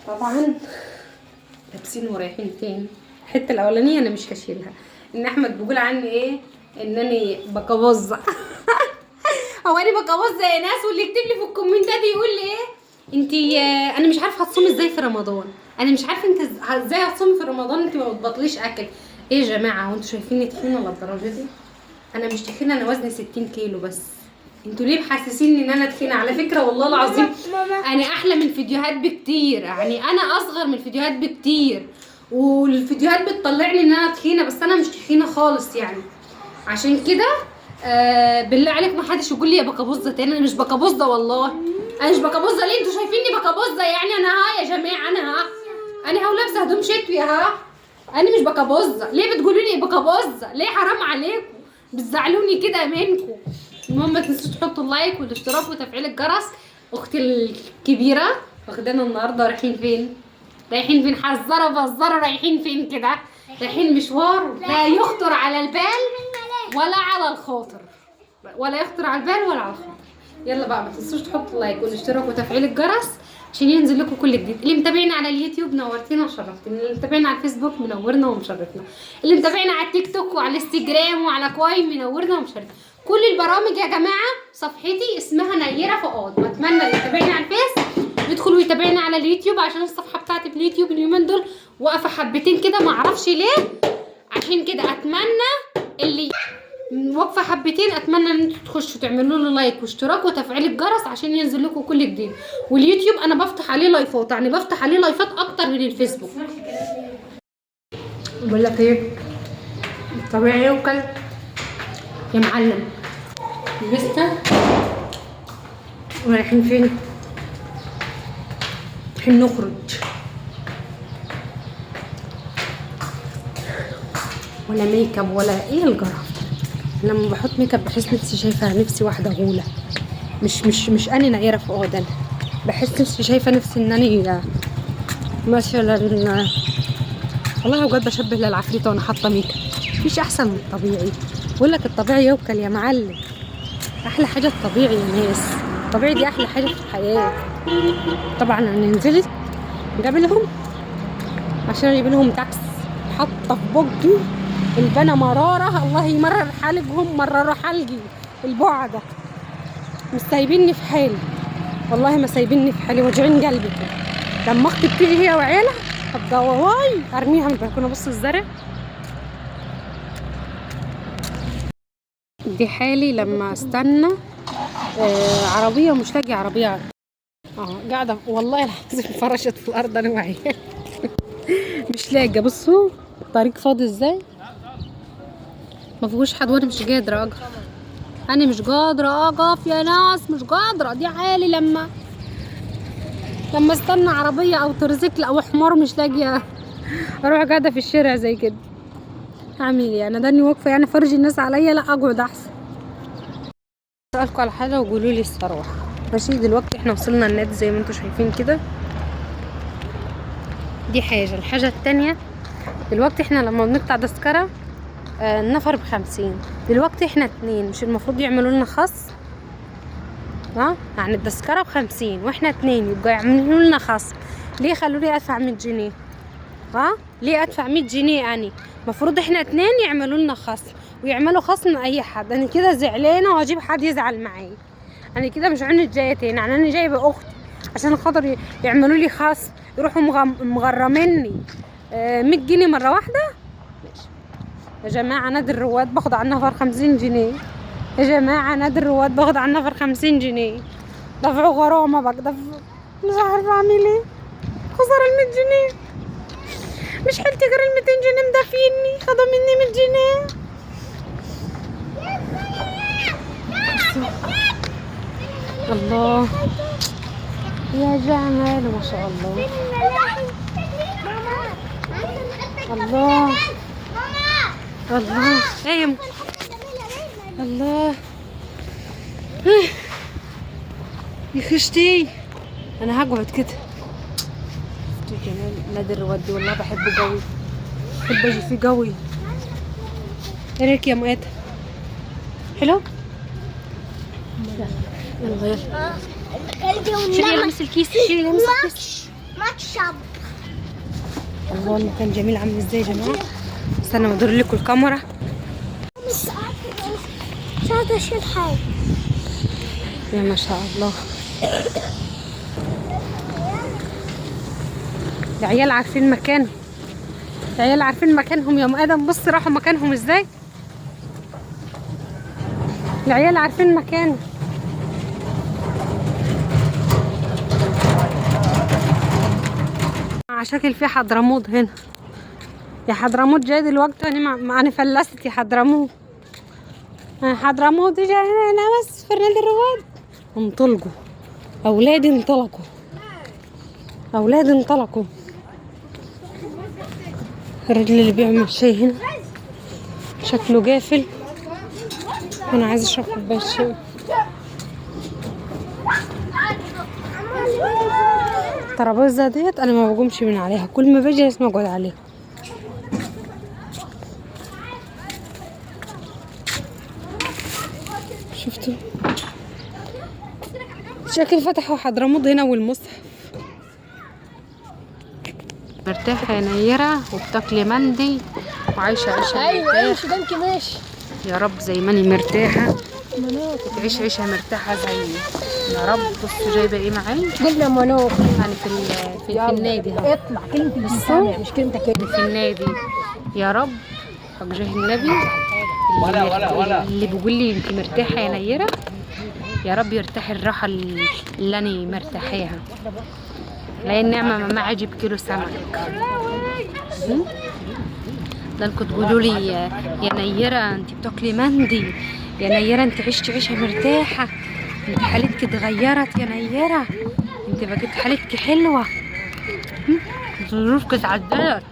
طبعا لابسين ورايحين فين. الحته الاولانيه انا مش هشيلها، ان احمد بيقول عني ايه، انني بكبظه. هو انا بكبظه يا ناس؟ واللي يكتب لي في الكومنتات يقول لي ايه انتي انا مش عارفه هتصومي ازاي في رمضان، انا مش عارفه انت ازاي هتصومي في رمضان، انت ما بتبطليش اكل. ايه يا جماعه، وانتوا شايفيني تخينه للدرجه دي؟ انا مش تخينه، انا وزني 60 كيلو بس. انتوا ليه محسسيني ان انا تخينه؟ على فكره والله العظيم انا احلى من الفيديوهات بكتير، يعني انا اصغر من الفيديوهات بكتير، والفيديوهات بتطلعني ان انا تخينه، بس انا مش تخينه خالص يعني. عشان كده بالله عليك ما حدش يقول لي يا بكابوزه تاني، انا مش بكابوزه والله، انا مش بكابوزه. ليه انتوا شايفيني بكابوزه يعني؟ انا ها يا جماعه، انا ها ولابسه هدوم شتوي ها، انا مش بكابوزه. ليه بتقولوا لي بكابوزه؟ ليه؟ حرام عليكم، بتزعلوني كده منكم. المهم ما تنسوش تحطوا اللايك والاشتراك وتفعيل الجرس. اختي الكبيره واخدانا النهارده. رايحين فين؟ رايحين فين؟ حذره بهزره، رايحين فين كده؟ رايحين مشوار لا يخطر على البال ولا على الخاطر، ولا يخطر على البال ولا على الخاطر. يلا بقى ما تنسوش تحطوا اللايك والاشتراك وتفعيل الجرس عشان ينزل لكم كل جديد. اللي متابعينا على اليوتيوب نورتينا وشرفتينا، اللي متابعينا على الفيسبوك منورنا ومشرفنا، اللي متابعينا على التيك توك وعلى الانستجرام وعلى كواي منورنا ومشرفنا. كل البرامج يا جماعه صفحتي اسمها نيره فؤاد، واتمنى اللي يتابعني على الفيس يدخلوا يتابعنا على اليوتيوب، عشان الصفحه بتاعتي في اليوتيوب اليومين دول واقفه حبتين كده ما اعرفش ليه. عشان كده اتمنى اللي واقفه حبتين، اتمنى ان انتوا تخشوا تعملوا له لايك واشتراك وتفعيل الجرس عشان ينزل لكم كل جديد. واليوتيوب انا بفتح عليه لايفات، يعني بفتح عليه لايفات اكتر من الفيسبوك. بقول لك ايه، طبيعي يوكل يا معلم. لسه رايحين فين؟ رايحين نخرج. ولا ميك اب ولا ايه الجرف. لما بحط ميك اب بحس نفسي شايفه نفسي واحده غوله، مش اني نيره فؤاد، انا بحس نفسي شايفه نفسي انني مثلا والله بجد بشبه للعفريته وانا حاطه ميك اب. مفيش احسن من الطبيعي، بقول لك الطبيعي يوكل يا معلم. احلى حاجه الطبيعي يا ناس، الطبيعي دي احلى حاجه في الحياه. طبعا انا نزلت قبلهم عشان اجيب لهم تاكس، حاطه في بوجي البنا مراره، الله يمرر حلقهم مرروا حلقي البعده. مش سايبيني في حالي والله، ما سايبيني في حالي، واجعين قلبي كده. لما اختي بتيجي هي وعيالها هتضواي ارميها من البلكونه. بص الزرع دي حالي لما استنى عربيه ومش لاقي عربيه. قاعده والله العظيم فرشت في الارض انا وعيالي. مش لاقيه. بصوا الطريق فاضي ازاي، ما فيهوش حد وانا مش قادره اقف. انا مش قادره اقف يا ناس، مش قادره. دي حالي لما استنى عربيه او تريسيكل او حمار مش لاقيه، اروح قاعده في الشارع زي كده. هعمل ايه انا؟ داني واقفه يعني فرجي الناس عليا؟ لا اقعد احسن. اسالكم على حاجه وقولوا لي الصراحه ماشي. دلوقتي احنا وصلنا النادي زي ما انتم شايفين كده، دي الحاجه التانية. دلوقتي احنا لما بنقطع تذكره النفر ب50، دلوقتي احنا 2، مش المفروض يعملوا لنا خص؟ يعني التذكره ب50 واحنا 2 يبقى يعملوا لنا خصم. ليه خلوني ادفع 100 جنيه؟ ليه ادفع 100 جنيه يعني؟ المفروض احنا 2 يعملوا لنا خصم، ويعملوا خصم اي حد. انا كده زعلانه وهجيب حد يزعل معايا. انا كده مش عني جايه تاني، يعني انا جايبه اختي عشان خاطر يعملوا لي خصم، يروحوا مغرميني 100 جنيه مره واحده. ماشي يا جماعه، نادي الرواد باخد على النفر 50 جنيه. يا جماعه نادي الرواد باخد على النفر 50 جنيه. دفعوا غرامه بقى، مش عارفه اعمل ايه. خسر ال 100 جنيه، مش حيلتي غير ال 200 جنيه مدافيني، خدوا مني 100 جنيه. الله يا جمال ما شاء الله. الله الله ايه الله يا خشتي. انا هقعد كده. جمال نادي الرواد دي والله بحبه قوي، بحب اجي فيه قوي. ايه رايك يا مؤيد؟ حلو؟ يلا يلا شيلي لمس الكيس، شيلي لمس الكيس. الله المكان جميل عامل ازاي يا جماعه. استنى ادور لكم الكاميرا. مش قادرة اشيل حاجة. يا ما شاء الله. العيال عارفين مكانهم. العيال عارفين مكانهم يا ام ادم. بص راحوا مكانهم ازاي. العيال عارفين مكانهم. شكل في حضرموت هنا. يا حضرموت جاي دلوقتي. انا فلست يا حضرموت. حضرموت جاي هنا بس في نادي الرواد. انطلقوا اولادي انطلقوا. اولادي انطلقوا. الراجل اللي بيعمل شاي هنا شكله قافل. انا عايز اشرب كوبايه شاي. الترابيزه ديت انا ما بقومش من عليها. كل ما باجي لازم اقعد عليها. شفتوا شكل فتحوا حضرموت هنا والمصحف. مرتاحه يا نيره وبتاكلي مندي وعايشه عيشه ايوه ماشي ده ماشي. يا رب زي ما انا مرتاحه تعيش عيشه مرتاحه زيي يا رب. بصوا جايبه ايه معايا. جبنا منوق. يعني في النادي اهو. اطلع كلمتك بالسامع مش كلمتك كده. في النادي يا رب وجه النبي اللي بيقول لي انت مرتاحه يا نيره يا رب يرتاح الراحه اللي انا مرتاحاها. لا النعمه ما اجيب كيلو سمك. ده انكم تقولوا لي يا نيره انت بتاكلي مندي. يا نيره انت عشتي عيشه مرتاحه. انت حالتك اتغيرت يا نيره. انت بقيت حالتك حلوه. ظروفك اتعدلت.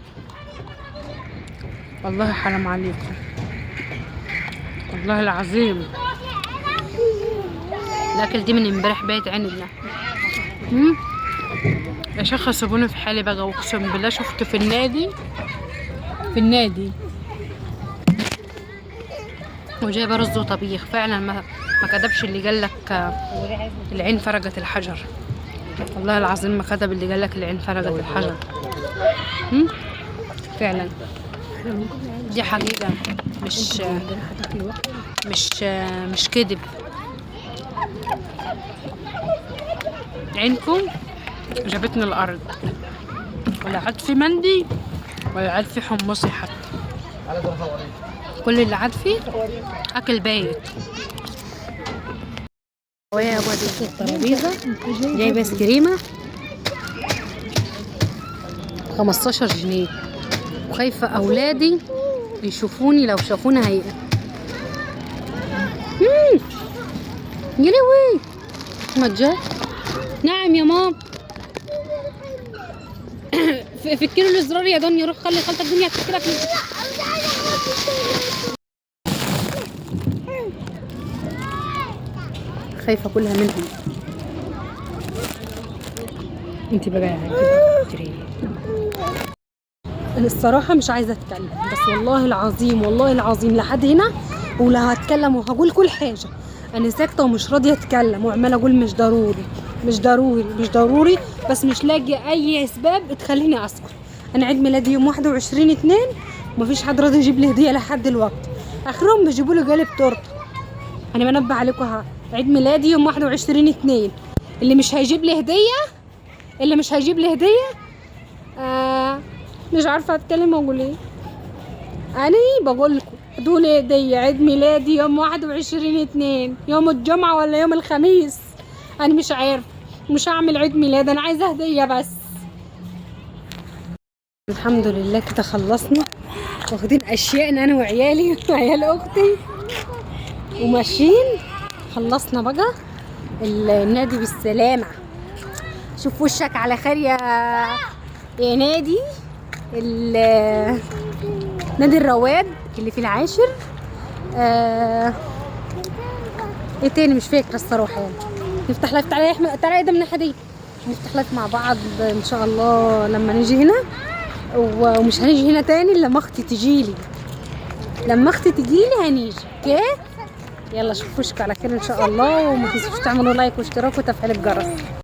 والله حرام عليكم والله العظيم. الاكل دي من امبارح بايت عندنا. يا شيخه سيبوني في حالي بقى. واقسم بالله شفته في النادي وجايبه رز وطبيخ. فعلا ما كذبش اللي قالك العين فرجت الحجر. والله العظيم ما كذب اللي قالك العين فرجت الحجر. فعلا دي حقيقه مش كذب. عينكم جابتني الارض. ولا عاد في مندي ولا عاد في حمصي حتى. كل اللي عاد فيه اكل بايت. ويا ابو الترابيزه جايبه سكريمه 15 جنيه وخايفه اولادي يشوفوني. لو شافونا هي يا لهوي متجه. نعم يا مام. في الكيلو الزرار يا دنيا. روح خلي خالتك دنيا تفكرك. خايفه كلها منهم. انت بقى الصراحه مش عايزه اتكلم. بس والله العظيم لحد هنا ولا هتكلم وهقول كل حاجه. انا ساكته ومش راضيه اتكلم وعماله اقول مش ضروري بس مش لاقيه اي اسباب تخليني اسكت. انا عيد ميلادي يوم 21/2 ومفيش حد راضي يجيب لي هديه لحد دلوقتي. اخرهم بيجيبوا لي قالب تورته. انا بنبه عليكم اهو. عيد ميلادي يوم 21/2. اللي مش هيجيب لي هديه مش عارفه اتكلم واقول ايه. انا بقول لكم ادوا لي هديه. عيد ميلادي يوم 21/2 يوم الجمعه ولا يوم الخميس. انا مش عارف. مش هعمل عيد ميلاد. انا عايزه هديه بس. الحمد لله كده خلصنا. واخدين اشيائنا انا وعيالي وعيال اختي وماشيين. خلصنا بقى النادي بالسلامه. شوف وشك على خير يا نادي. نادي الرواد اللي في العاشر. ايه تاني مش فاكره الصراحه. يعني نفتح لايف. تعالى يا احمد. تعالى يا ادم من الناحيه دي. نفتح لايف مع بعض ان شاء الله لما نيجي هنا. ومش هنيجي هنا تاني لما اختي تجيلي. هنيجي. اوكي يلا شوف وشك على خير ان شاء الله. وما تنسوش تعملوا لايك واشتراك وتفعيل الجرس.